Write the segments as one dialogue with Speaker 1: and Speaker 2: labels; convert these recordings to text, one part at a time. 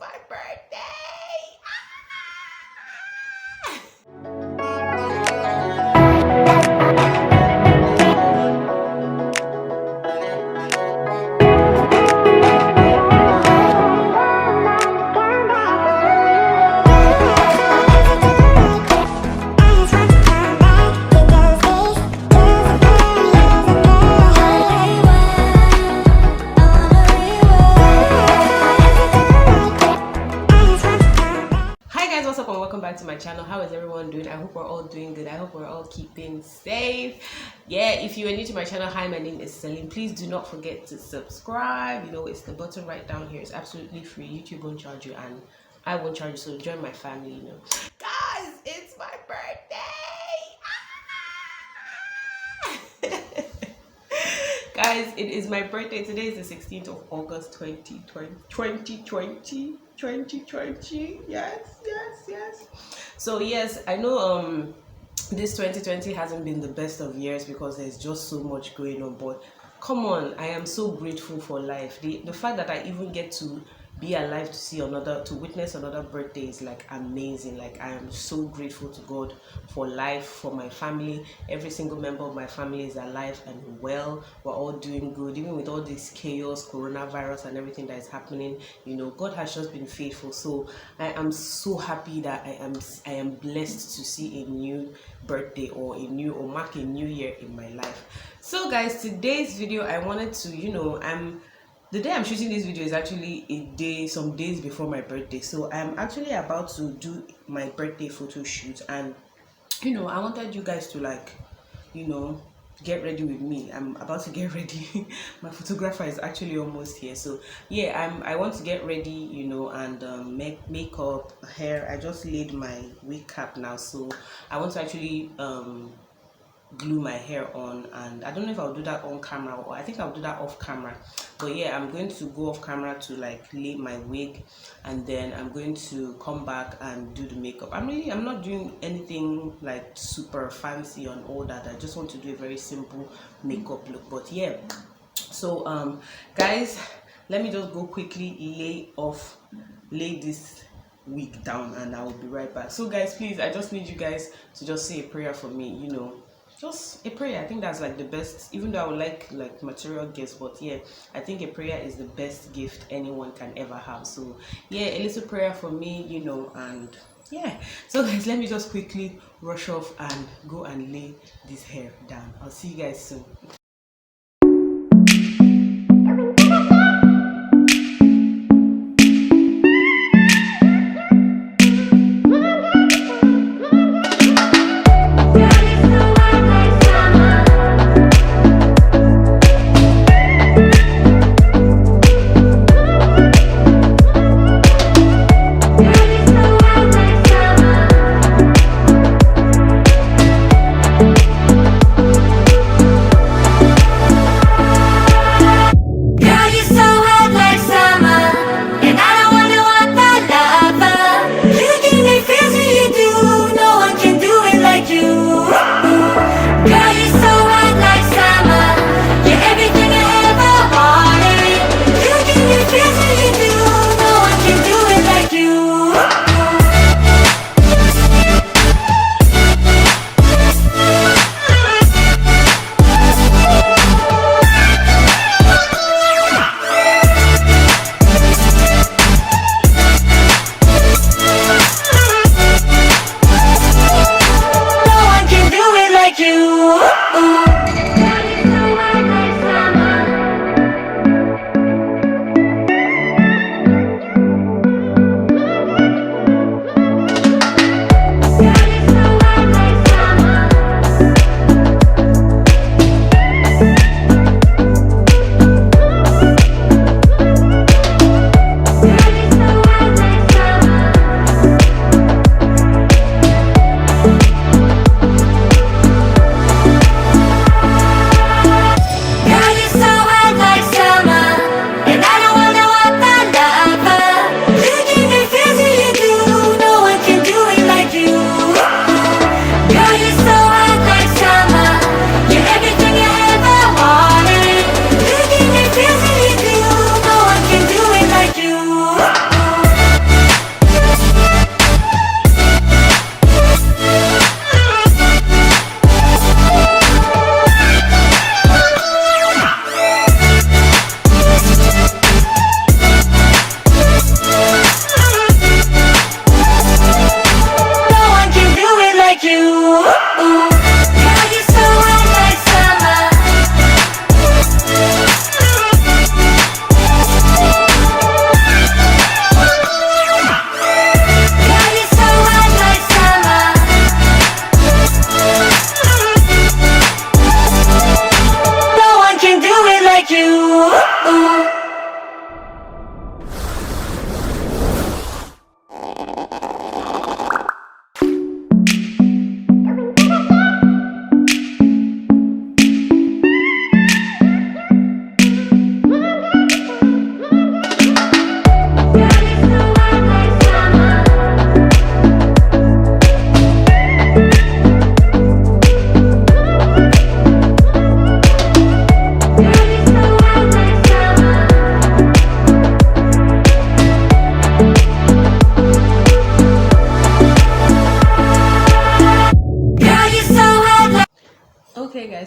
Speaker 1: my birthday! What's up and welcome back to my channel. How is everyone doing? I hope we're all doing good. I hope we're all keeping safe. Yeah, if you are new to my channel, hi, my name is Celine. Please do not forget to subscribe. You know, it's the button right down here. It's absolutely free. YouTube won't charge you and I won't charge you, so join my family. You know, guys, it's my birthday. Guys, it is my birthday. Today is the 16th of August 2020. Yes. So yes, I know this 2020 hasn't been the best of years because there's just so much going on, but come on, I am so grateful for life. The fact that I even get to be alive to witness another birthday is like amazing. Like, I am so grateful to God for life, for my family. Every single member of my family is alive and well. We're all doing good, even with all this chaos, coronavirus and everything that is happening. You know, God has just been faithful. So I am so happy that I am blessed to see a new birthday or mark a new year in my life. So guys, today's video, I wanted to, the day I'm shooting this video is actually some days before my birthday. So I'm actually about to do my birthday photo shoot, and I wanted you guys to get ready with me. I'm about to get ready. My photographer is actually almost here. So yeah, I want to get ready, and make makeup, hair. I just laid my wig cap now, so I want to actually glue my hair on, and I don't know if I'll do that on camera or I think I'll do that off camera. But yeah, I'm going to go off camera to lay my wig, and then I'm going to come back and do the makeup. I'm not doing anything like super fancy on all that. I just want to do a very simple makeup look. But yeah, so guys, let me just go quickly lay this wig down and I will be right back. So guys, please, I just need you guys to just say a prayer for me, just a prayer. I think that's like the best, even though I would like material gifts, but yeah, I think a prayer is the best gift anyone can ever have. So yeah, a little prayer for me, and yeah. So guys, let me just quickly rush off and go and lay this hair down. I'll see you guys soon.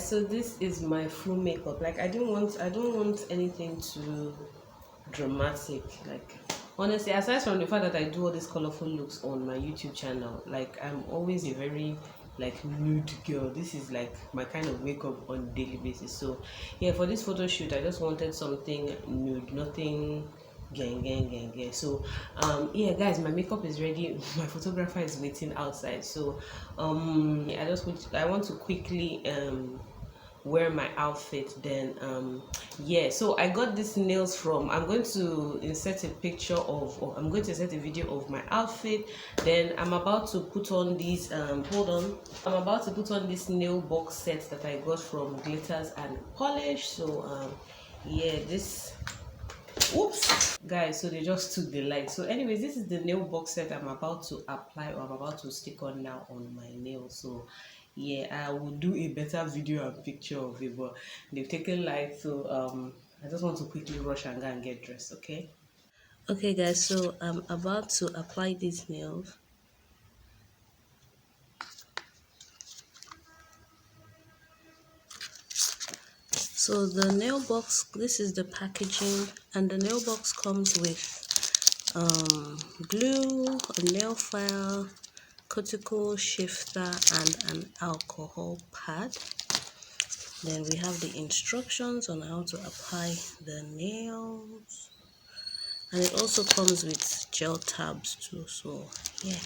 Speaker 1: guys, so this is my full makeup. Like I don't want anything too dramatic. Like honestly, aside from the fact that I do all these colorful looks on my YouTube channel, like I'm always a very like nude girl. This is like my kind of makeup on a daily basis. So yeah, for this photo shoot I just wanted something nude, nothing gang. So yeah guys, my makeup is ready. My photographer is waiting outside. So I want to quickly wear my outfit. Then yeah, so I got these nails from, I'm going to insert a picture of, or I'm going to insert a video of my outfit. Then I'm about to put on these hold on, I'm about to put on this nail box set that I got from Glitters and Polish. So yeah, this, oops guys, so they just took the light. So anyways, this is the nail box set I'm about to apply, or I'm about to stick on now on my nails. So yeah, I will do a better video and picture of it, but they've taken light. So I just want to quickly rush and go and get dressed. Okay guys, so I'm about to apply these nails. So the nail box, this is the packaging, and the nail box comes with glue, a nail file, cuticle shifter, and an alcohol pad. Then we have the instructions on how to apply the nails, and it also comes with gel tabs too. So yeah,